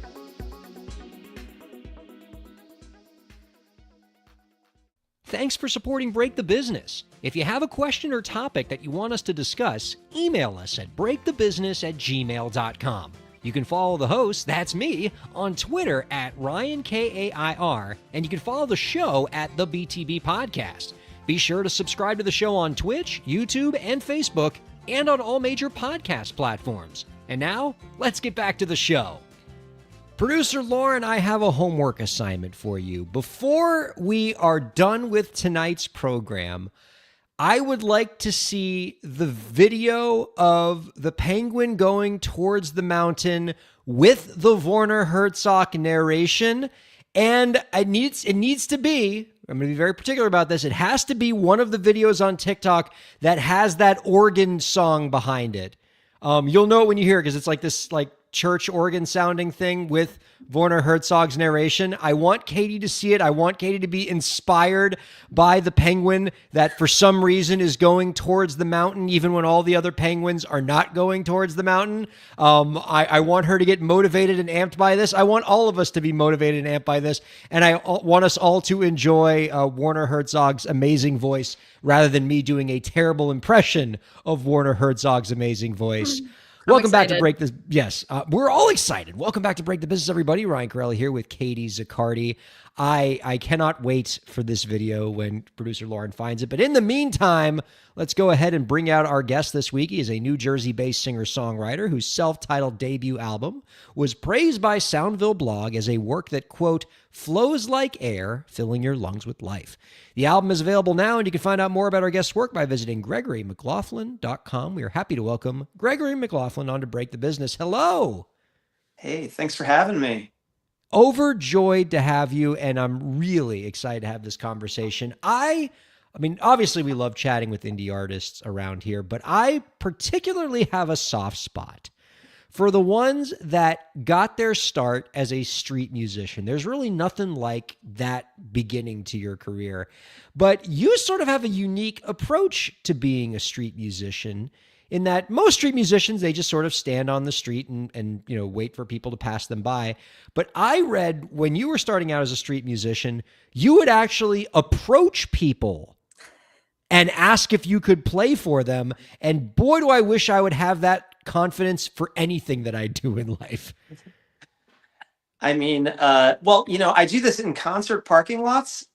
[SPEAKER 1] Thanks for supporting Break the Business. If you have a question or topic that you want us to discuss, email us at breakthebusiness@gmail.com. You can follow the host, that's me, on Twitter at Ryan Kair, and you can follow the show at the BTB Podcast. Be sure to subscribe to the show on Twitch, YouTube, and Facebook, and on all major podcast platforms. And now, let's get back to the show. Producer Lauren, I have a homework assignment for you. Before we are done with tonight's program, I would like to see the video of the penguin going towards the mountain with the Werner Herzog narration. And it needs to be, I'm going to be very particular about this, it has to be one of the videos on TikTok that has that organ song behind it. You'll know it when you hear it because it's like this church organ sounding thing with Werner Herzog's narration. I want Katie to see it. I want Katie to be inspired by the penguin that for some reason is going towards the mountain, even when all the other penguins are not going towards the mountain. I want her to get motivated and amped by this. I want all of us to be motivated and amped by this. And I want us all to enjoy Werner Herzog's amazing voice rather than me doing a terrible impression of Werner Herzog's amazing voice. Welcome back to Break the... Yes, we're all excited. Welcome back to Break the Business, everybody. Ryan Kairalla here with Katie Zaccardi. I cannot wait for this video when producer Lauren finds it. But in the meantime, let's go ahead and bring out our guest this week. He is a New Jersey-based singer-songwriter whose self-titled debut album was praised by Soundville Blog as a work that, quote, flows like air, filling your lungs with life. The album is available now, and you can find out more about our guest's work by visiting GregoryMcLaughlin.com. We are happy to welcome Gregory McLaughlin on to Break the Business. Hello.
[SPEAKER 6] Hey, thanks for having me.
[SPEAKER 1] Overjoyed to have you, and I'm really excited to have this conversation. I mean, obviously we love chatting with indie artists around here, but I particularly have a soft spot for the ones that got their start as a street musician. There's really nothing like that beginning to your career, but you sort of have a unique approach to being a street musician in that most street musicians, they just sort of stand on the street and wait for people to pass them by. But I read when you were starting out as a street musician, you would actually approach people and ask if you could play for them. And boy, do I wish I would have that confidence for anything that I do in life.
[SPEAKER 6] I mean, I do this in concert parking lots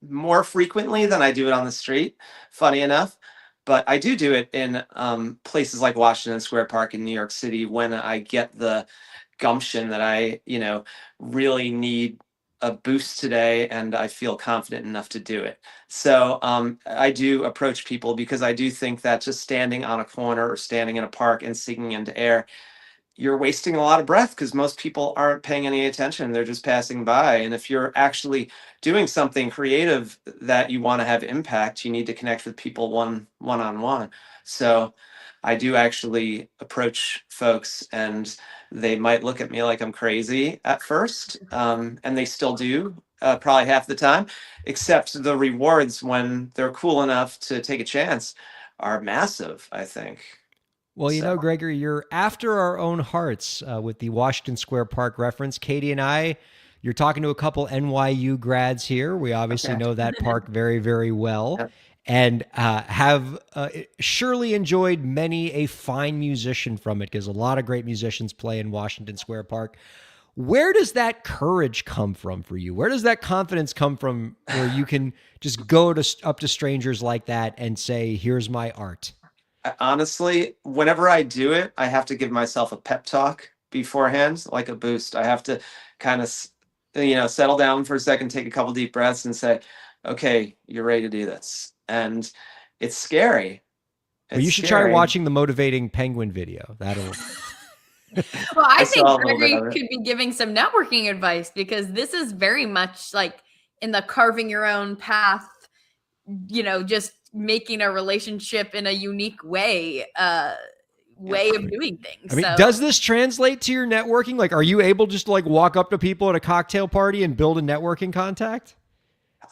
[SPEAKER 6] more frequently than I do it on the street, funny enough. But I do it in places like Washington Square Park in New York City when I get the gumption that I, really need a boost today and I feel confident enough to do it. So I do approach people because I do think that just standing on a corner or standing in a park and singing into air, you're wasting a lot of breath because most people aren't paying any attention. They're just passing by. And if you're actually doing something creative that you want to have impact, you need to connect with people one-on-one. So I do actually approach folks and they might look at me like I'm crazy at first. And they still do probably half the time, except the rewards when they're cool enough to take a chance are massive, I think.
[SPEAKER 1] Well, Gregory, you're after our own hearts with the Washington Square Park reference. Katie and I, you're talking to a couple NYU grads here. We obviously know that park very, very well.
[SPEAKER 6] Yep.
[SPEAKER 1] And have surely enjoyed many a fine musician from it because a lot of great musicians play in Washington Square Park. Where does that courage come from for you? Where does that confidence come from where you can just go up to strangers like that and say, here's my art?
[SPEAKER 6] Honestly, whenever I do it, I have to give myself a pep talk beforehand, like a boost. I have to kind of, settle down for a second, take a couple deep breaths and say, okay, you're ready to do this. And it's scary.
[SPEAKER 1] Well, you should try watching the motivating penguin video. That'll...
[SPEAKER 3] Well, I think Gregory could be giving some networking advice because this is very much like in the carving your own path, just making a relationship in a unique way of doing things.
[SPEAKER 1] I mean, does this translate to your networking? Like, are you able just to walk up to people at a cocktail party and build a networking contact?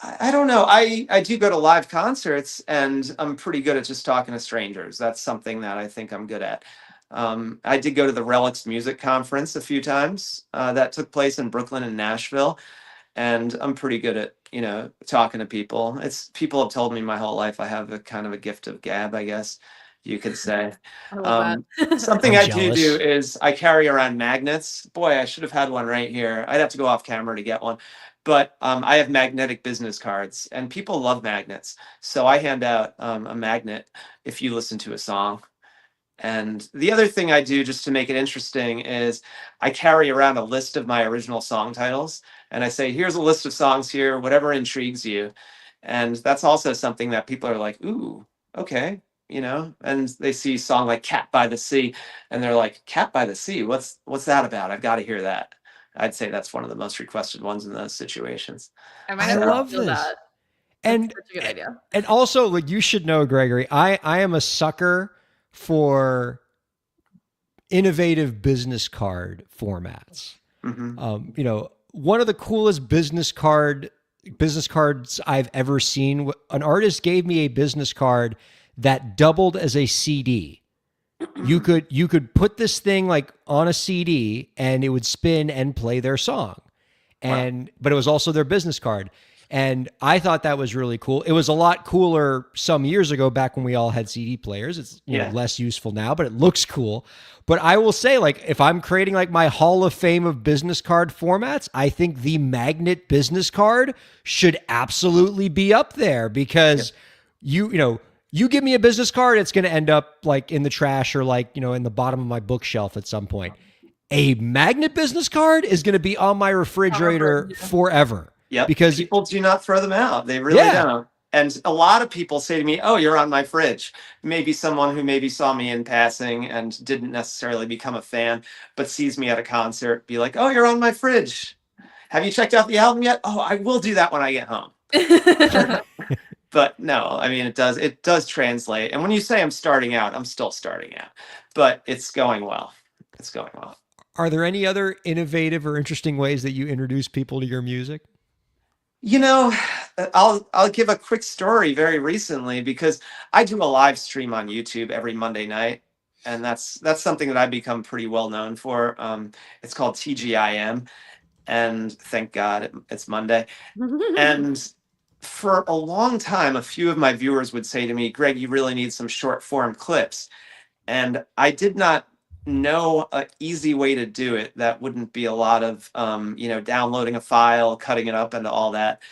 [SPEAKER 6] I don't know. I do go to live concerts and I'm pretty good at just talking to strangers. That's something that I think I'm good at. I did go to the Relics Music Conference a few times that took place in Brooklyn and Nashville. and I'm pretty good at, talking to people. People have told me my whole life I have a kind of a gift of gab, I guess you could say.
[SPEAKER 3] I love that.
[SPEAKER 6] Something
[SPEAKER 1] I'm
[SPEAKER 6] I do
[SPEAKER 1] jealous.
[SPEAKER 6] is I carry around magnets. Boy, I should have had one right here. I'd have to go off camera to get one. But I have magnetic business cards, and people love magnets. So I hand out a magnet if you listen to a song. And the other thing I do just to make it interesting is I carry around a list of my original song titles, and I say, here's a list of songs here, whatever intrigues you. And that's also something that people are like, ooh, okay, and they see a song like Cat by the Sea, and they're like, Cat by the Sea, what's that about? I've got to hear that. I'd say that's one of the most requested ones in those situations.
[SPEAKER 3] I might
[SPEAKER 1] I
[SPEAKER 3] have to
[SPEAKER 1] love
[SPEAKER 3] steal
[SPEAKER 1] this.
[SPEAKER 3] that.
[SPEAKER 1] And
[SPEAKER 3] That's such a good idea.
[SPEAKER 1] and also, like, you should know, Gregory, I am a sucker for innovative business card formats. One of the coolest business cards I've ever seen. An artist gave me a business card that doubled as a CD. You could put this thing like on a CD and it would spin and play their song. But it was also their business card. And I thought that was really cool. It was a lot cooler some years ago, back when we all had CD players. It's less useful now, but it looks cool. But I will say, like, if I'm creating like my Hall of Fame of business card formats, I think the magnet business card should absolutely be up there, because you give me a business card, it's going to end up like in the trash or like, in the bottom of my bookshelf at some point. A magnet business card is going to be on my refrigerator forever.
[SPEAKER 6] Yeah,
[SPEAKER 1] because
[SPEAKER 6] people do not throw them out. They really don't. And a lot of people say to me, oh, you're on my fridge. Maybe someone who maybe saw me in passing and didn't necessarily become a fan, but sees me at a concert, be like, oh, you're on my fridge. Have you checked out the album yet? Oh, I will do that when I get home. But no, I mean, it does translate. And when you say I'm starting out, I'm still starting out, but it's going well. It's going well.
[SPEAKER 1] Are there any other innovative or interesting ways that you introduce people to your music?
[SPEAKER 6] I'll give a quick story very recently, because I do a live stream on YouTube every Monday night, and that's something that I've become pretty well known for. It's called TGIM, and thank God it's Monday. And for a long time, a few of my viewers would say to me, Greg, you really need some short form clips. And I did not know an easy way to do it that wouldn't be a lot of downloading a file, cutting it up, and all that.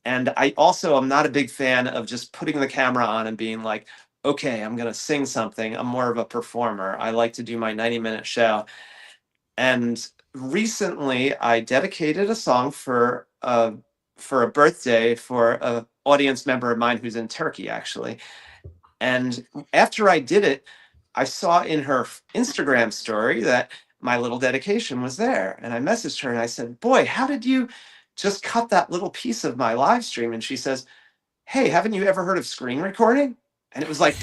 [SPEAKER 6] And I also am not a big fan of just putting the camera on and being like, okay, I'm going to sing something. I'm more of a performer. I like to do my 90-minute show. And recently I dedicated a song for a birthday for an audience member of mine who's in Turkey, actually. And after I did it, I saw in her Instagram story that my little dedication was there. And I messaged her and I said, boy, how did you just cut that little piece of my live stream? And she says, hey, haven't you ever heard of screen recording? And it was like,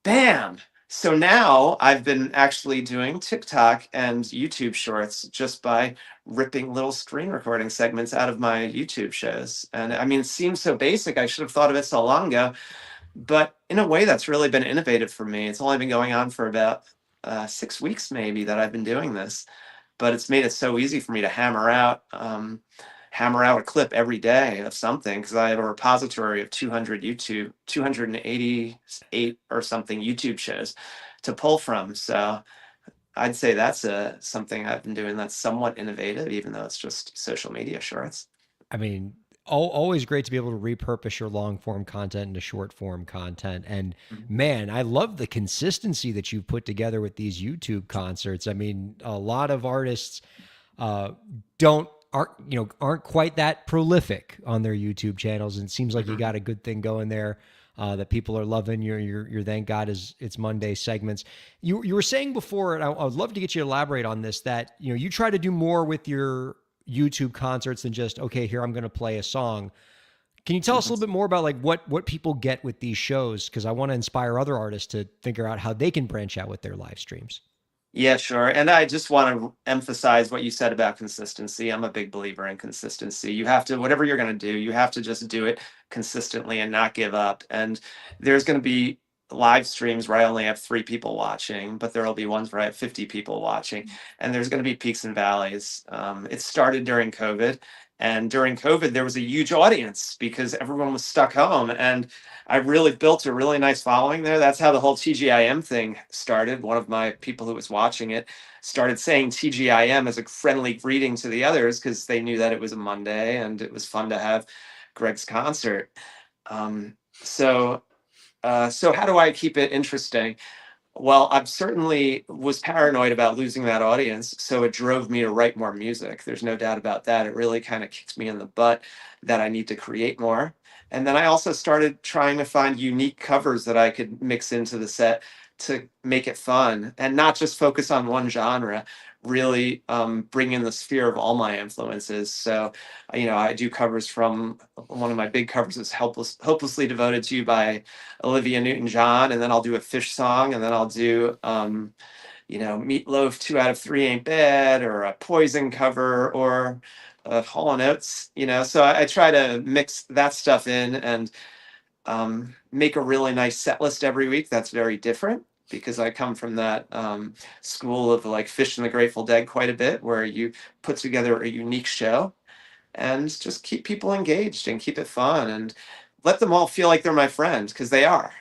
[SPEAKER 6] bam. So now I've been actually doing TikTok and YouTube shorts just by ripping little screen recording segments out of my YouTube shows. And I mean, it seems so basic. I should have thought of it so long ago. But in a way, that's really been innovative for me. It's only been going on for about 6 weeks, maybe, that I've been doing this. But it's made it so easy for me to hammer out a clip every day of something, because I have a repository of 288 or something YouTube shows to pull from. So I'd say that's something I've been doing that's somewhat innovative, even though it's just social media shorts.
[SPEAKER 1] I mean, always great to be able to repurpose your long form content into short form content. And man, I love the consistency that you've put together with these YouTube concerts. I mean, a lot of artists aren't quite that prolific on their YouTube channels. And it seems like you got a good thing going there that people are loving. Your Thank God It's Monday segments. You were saying before, and I would love to get you to elaborate on this, that you try to do more with your YouTube concerts than just, okay, here, I'm going to play a song. Can you tell us a little bit more about like what people get with these shows? Because I want to inspire other artists to figure out how they can branch out with their live streams.
[SPEAKER 6] Yeah, sure. And I just want to emphasize what you said about consistency. I'm a big believer in consistency. You have to, whatever you're going to do, you have to just do it consistently and not give up. And there's going to be live streams where I only have 3 people watching, but there'll be ones where I have 50 people watching, and there's going to be peaks and valleys. It started during COVID, And during COVID, there was a huge audience because everyone was stuck home. And I really built a really nice following there. That's how the whole TGIM thing started. One of my people who was watching it started saying TGIM as a friendly greeting to the others because they knew that it was a Monday and it was fun to have Greg's concert. So how do I keep it interesting? Well, I certainly was paranoid about losing that audience, so it drove me to write more music. There's no doubt about that. It really kind of kicked me in the butt that I need to create more. And then I also started trying to find unique covers that I could mix into the set to make it fun and not just focus on one genre, really bring in the sphere of all my influences. So, I do covers from one of my big covers is Hopelessly Devoted to You by Olivia Newton-John, and then I'll do a Fish song, and then I'll do Meatloaf 2 out of 3 Ain't Bad, or a Poison cover, or Hall & Oates, so I try to mix that stuff in and make a really nice set list every week that's very different because I come from that school of like Fish and the Grateful Dead quite a bit, where you put together a unique show and just keep people engaged and keep it fun and let them all feel like they're my friends, because they are.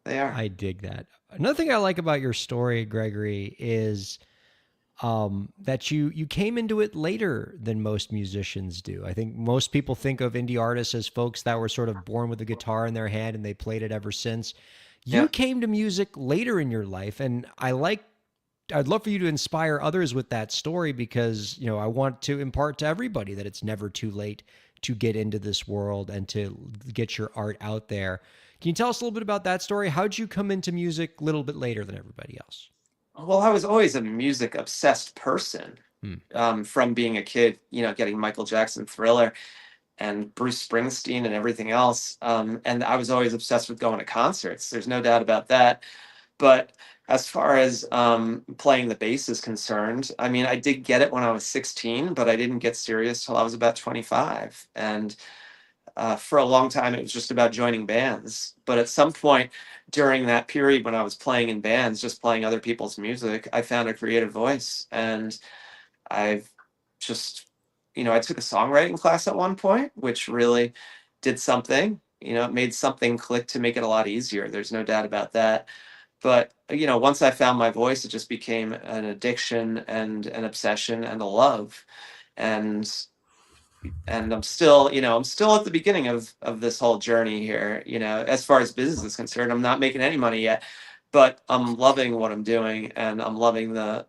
[SPEAKER 6] They are.
[SPEAKER 1] I dig that. Another thing I like about your story, Gregory, is that you came into it later than most musicians do. I think most people think of indie artists as folks that were sort of born with a guitar in their hand and they played it ever since. You came to music later in your life, and I'd love for you to inspire others with that story, because, I want to impart to everybody that it's never too late to get into this world and to get your art out there. Can you tell us a little bit about that story? How'd you come into music a little bit later than everybody else?
[SPEAKER 6] Well, I was always a music obsessed person from being a kid, getting Michael Jackson, Thriller, and Bruce Springsteen and everything else. And I was always obsessed with going to concerts. There's no doubt about that. But as far as playing the bass is concerned, I mean, I did get it when I was 16, but I didn't get serious till I was about 25. And for a long time, it was just about joining bands. But at some point during that period when I was playing in bands, just playing other people's music, I found a creative voice. And I've just, I took a songwriting class at one point, which really did something. It made something click to make it a lot easier. There's no doubt about that. But, once I found my voice, it just became an addiction and an obsession and a love. And I'm still at the beginning of this whole journey here. As far as business is concerned, I'm not making any money yet, but I'm loving what I'm doing, and I'm loving the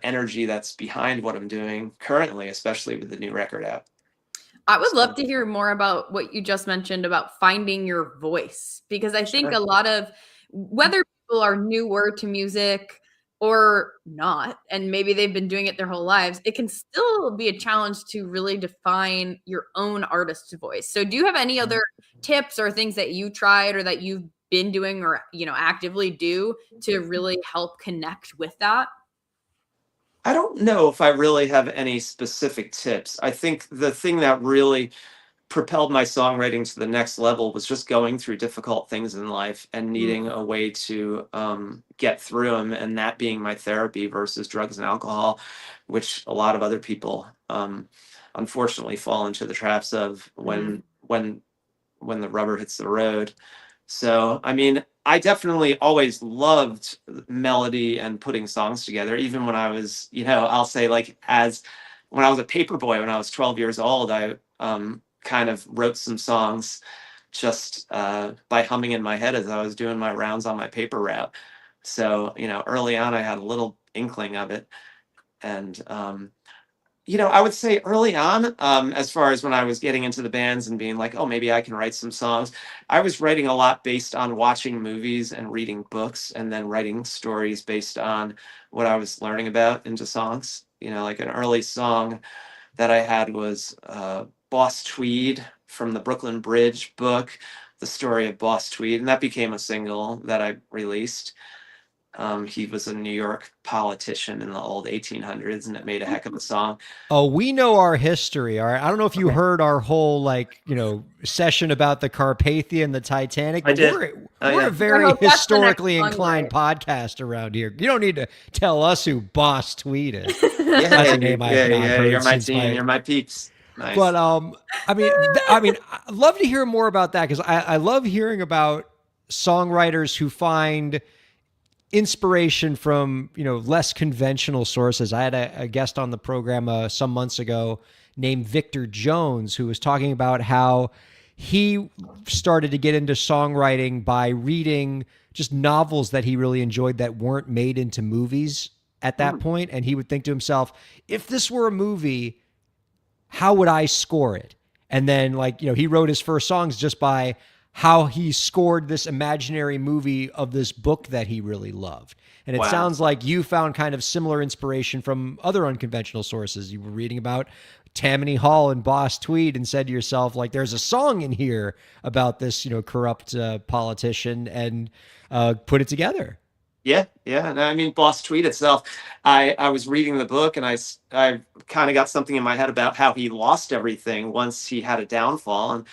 [SPEAKER 6] energy that's behind what I'm doing currently, especially with the new record out.
[SPEAKER 3] I would love to hear more about what you just mentioned about finding your voice, because I think a lot of, whether people are newer to music or not, and maybe they've been doing it their whole lives, it can still be a challenge to really define your own artist's voice. So do you have any other tips or things that you tried or that you've been doing or, actively do to really help connect with that?
[SPEAKER 6] I don't know if I really have any specific tips. I think the thing that really propelled my songwriting to the next level was just going through difficult things in life and needing a way to get through them, and that being my therapy versus drugs and alcohol, which a lot of other people unfortunately fall into the traps of when the rubber hits the road. So, I mean, I definitely always loved melody and putting songs together, even when I was, I'll say when I was a paper boy, when I was 12 years old, I kind of wrote some songs just by humming in my head as I was doing my rounds on my paper route. So, early on, I had a little inkling of it. And, I would say early on, as far as when I was getting into the bands and being like, oh, maybe I can write some songs, I was writing a lot based on watching movies and reading books, and then writing stories based on what I was learning about into songs. Like an early song that I had was Boss Tweed from the Brooklyn Bridge book, The Story of Boss Tweed, and that became a single that I released. He was a New York politician in the old 1800s, and it made a heck of a song.
[SPEAKER 1] Oh, we know our history. All right. I don't know if you heard our whole session about the Carpathia and the Titanic.
[SPEAKER 6] I did. Oh,
[SPEAKER 1] We're
[SPEAKER 6] yeah.
[SPEAKER 1] a very
[SPEAKER 3] I hope that's the
[SPEAKER 1] historically
[SPEAKER 3] next
[SPEAKER 1] inclined podcast around here. You don't need to tell us who Boss Tweed is.
[SPEAKER 6] Yeah,
[SPEAKER 1] That's a name I have not heard
[SPEAKER 6] you're my
[SPEAKER 1] since
[SPEAKER 6] team. You're my peeps. Nice.
[SPEAKER 1] But I'd love to hear more about that because I love hearing about songwriters who find inspiration from less conventional sources. I had a guest on the program some months ago named Victor Jones who was talking about how he started to get into songwriting by reading just novels that he really enjoyed that weren't made into movies at that point. And he would think to himself, if this were a movie, how would I score it? And then he wrote his first songs just by how he scored this imaginary movie of this book that he really loved. And it sounds like you found kind of similar inspiration from other unconventional sources. You were reading about Tammany Hall and Boss Tweed and said to yourself, there's a song in here about this, corrupt politician, and put it together.
[SPEAKER 6] Yeah. No, I mean, Boss Tweed itself, I was reading the book and I kind of got something in my head about how he lost everything once he had a downfall. And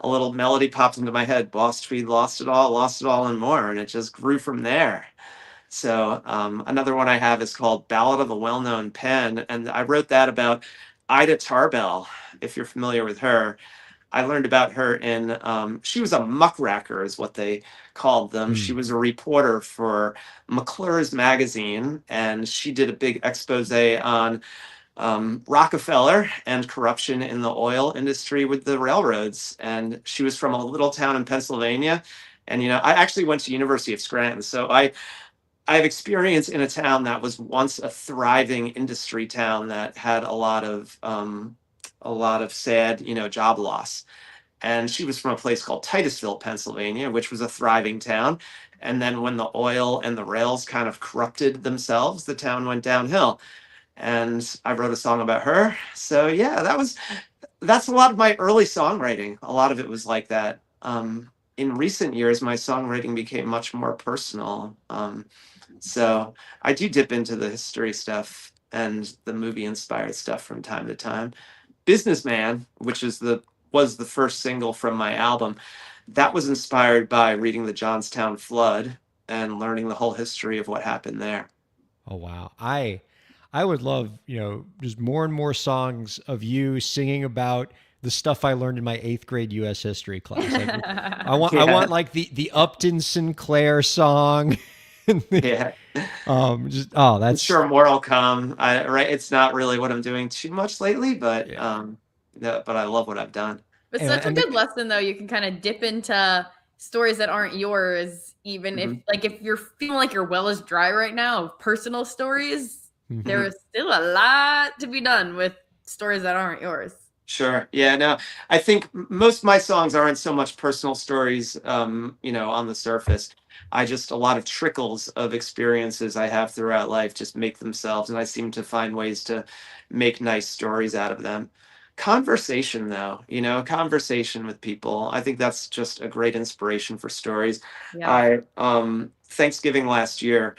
[SPEAKER 6] a little melody popped into my head. Boss Tweed lost it all and more. And it just grew from there. So another one I have is called Ballad of a Well-Known Pen. And I wrote that about Ida Tarbell, if you're familiar with her. I learned about her in, she was a muckraker is what they called them. She was a reporter for McClure's magazine, and she did a big expose on Rockefeller and corruption in the oil industry with the railroads. And she was from a little town in Pennsylvania. And, I actually went to University of Scranton. So I have experience in a town that was once a thriving industry town that had a lot of sad, job loss. And she was from a place called Titusville, Pennsylvania, which was a thriving town. And then when the oil and the rails kind of corrupted themselves, the town went downhill. And I wrote a song about her. So yeah, that's a lot of my early songwriting. A lot of it was like that. In recent years, my songwriting became much more personal. So I do dip into the history stuff and the movie inspired stuff from time to time. Businessman, which was the first single from my album, that was inspired by reading the Johnstown flood and learning the whole history of what happened there.
[SPEAKER 1] Oh, wow. I would love, just more and more songs of you singing about the stuff I learned in my 8th grade U.S. history class. I want the Upton Sinclair song.
[SPEAKER 6] Yeah.
[SPEAKER 1] That's
[SPEAKER 6] I'm sure more will come. Right. It's not really what I'm doing too much lately, but but I love what I've done.
[SPEAKER 3] But such a good lesson, though. You can kind of dip into stories that aren't yours, even if you're feeling like your well is dry right now of personal stories. There is still a lot to be done with stories that aren't yours.
[SPEAKER 6] Sure. Yeah. No, I think most of my songs aren't so much personal stories, on the surface. A lot of trickles of experiences I have throughout life just make themselves, and I seem to find ways to make nice stories out of them. Conversation, though, conversation with people. I think that's just a great inspiration for stories.
[SPEAKER 3] Yeah.
[SPEAKER 6] Thanksgiving last year,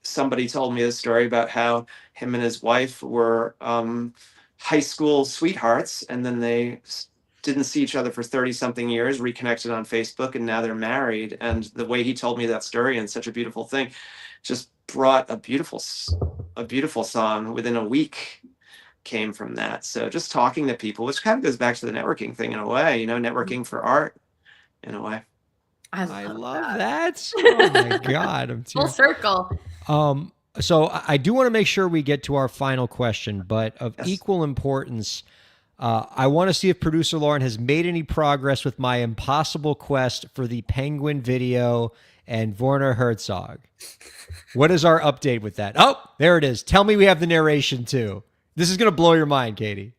[SPEAKER 6] somebody told me a story about how him and his wife were high school sweethearts, and then they didn't see each other for 30-something years, reconnected on Facebook, and now they're married. And the way he told me that story, and such a beautiful thing, just brought a beautiful song within a week came from that. So just talking to people, which kind of goes back to the networking thing in a way, networking for art in a way.
[SPEAKER 3] I
[SPEAKER 1] love that. Oh my God. I'm
[SPEAKER 3] full circle.
[SPEAKER 1] So I do want to make sure we get to our final question, but of equal importance, I want to see if producer Lauren has made any progress with my impossible quest for the Penguin video and Werner Herzog. What is our update with that? Oh, there it is. Tell me we have the narration too. This is going to blow your mind, Katie.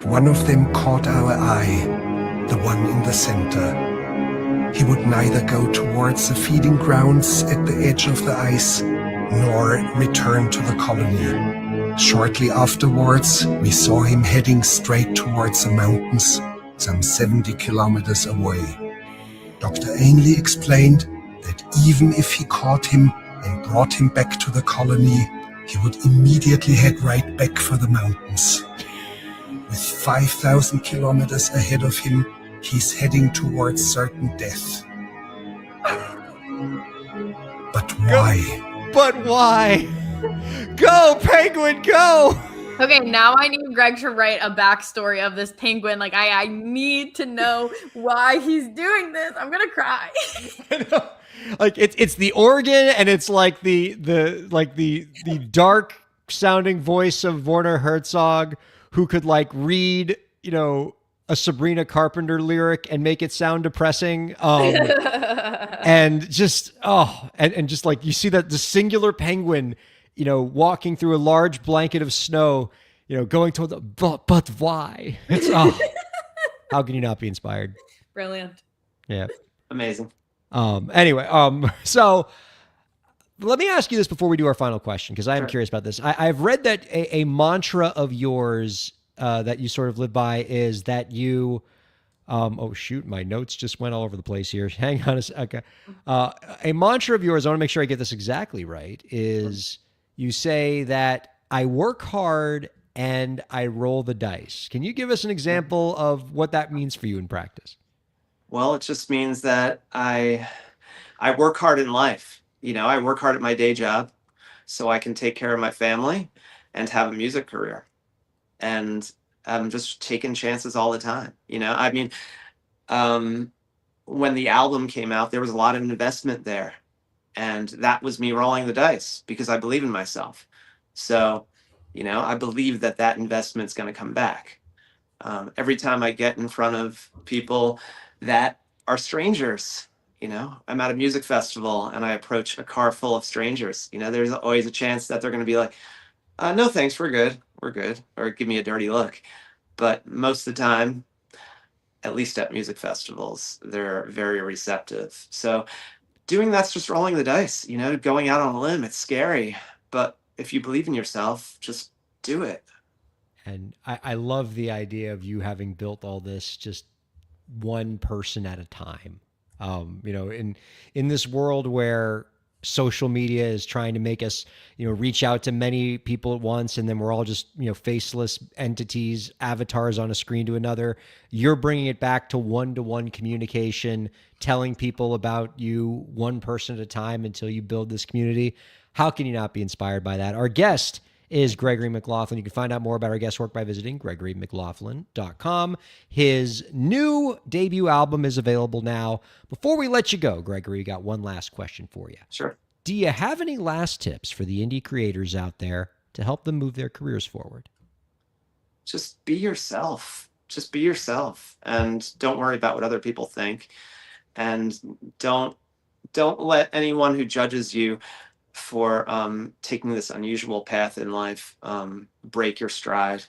[SPEAKER 7] One of them caught our eye, the one in the center. He would neither go towards the feeding grounds at the edge of the ice, nor return to the colony. Shortly afterwards, we saw him heading straight towards the mountains, some 70 kilometers away. Dr. Ainley explained that even if he caught him and brought him back to the colony, he would immediately head right back for the mountains. With 5,000 kilometers ahead of him, he's heading towards certain death. why?
[SPEAKER 1] But why? Go, penguin, go!
[SPEAKER 3] Okay, now I need Greg to write a backstory of this penguin. Like I need to know why he's doing this. I'm gonna cry.
[SPEAKER 1] Like it's the organ, and it's like the dark sounding voice of Werner Herzog, who could like read, a Sabrina Carpenter lyric and make it sound depressing. And just and just like you see that the singular penguin, walking through a large blanket of snow, going toward the but why? It's how can you not be inspired?
[SPEAKER 3] Brilliant.
[SPEAKER 1] Yeah.
[SPEAKER 6] Amazing.
[SPEAKER 1] Anyway, so let me ask you this before we do our final question, because I am curious about this. I've read that a mantra of yours that you sort of live by is that you, oh shoot, my notes just went all over the place here. Hang on a second. A mantra of yours, I want to make sure I get this exactly right, is you say that I work hard and I roll the dice. Can you give us an example of what that means for you in practice?
[SPEAKER 6] Well, it just means that I work hard in life. I work hard at my day job so I can take care of my family and have a music career. And I'm just taking chances all the time. When the album came out, there was a lot of investment there. And that was me rolling the dice because I believe in myself. So, I believe that investment's going to come back. Every time I get in front of people that are strangers, I'm at a music festival and I approach a car full of strangers, there's always a chance that they're going to be like, no, thanks, we're good, or give me a dirty look. But most of the time, at least at music festivals, they're very receptive. So doing that's just rolling the dice, going out on a limb. It's scary, but if you believe in yourself, just do it.
[SPEAKER 1] And I love the idea of you having built all this just one person at a time. In this world where social media is trying to make us, reach out to many people at once, and then we're all just, faceless entities, avatars on a screen to another. You're bringing it back to one-to-one communication, telling people about you one person at a time until you build this community. How can you not be inspired by that? Our guest is Gregory McLaughlin. You can find out more about our guest work by visiting gregorymclaughlin.com. His new debut album is available now. Before we let you go, Gregory, got one last question for you.
[SPEAKER 6] Sure.
[SPEAKER 1] Do you have any last tips for the indie creators out there to help them move their careers forward?
[SPEAKER 6] Just be yourself. Just be yourself, and don't worry about what other people think. And don't let anyone who judges you for taking this unusual path in life break your stride,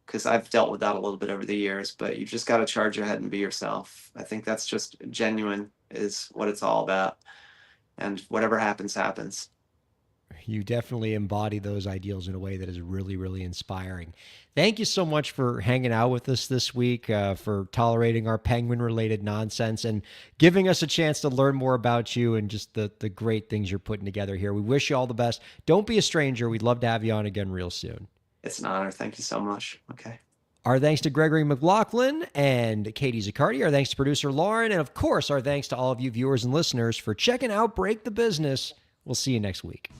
[SPEAKER 6] because I've dealt with that a little bit over the years. But you just got to charge ahead and be yourself. I think that's just genuine is what it's all about, and whatever happens happens.
[SPEAKER 1] You definitely embody those ideals in a way that is really, really inspiring. Thank you so much for hanging out with us this week, for tolerating our penguin-related nonsense and giving us a chance to learn more about you and just the great things you're putting together here. We wish you all the best. Don't be a stranger. We'd love to have you on again real soon.
[SPEAKER 6] It's an honor. Thank you so much. Okay.
[SPEAKER 1] Our thanks to Gregory McLaughlin and Katie Zaccardi. Our thanks to producer Lauren. And, of course, our thanks to all of you viewers and listeners for checking out Break the Business. We'll see you next week.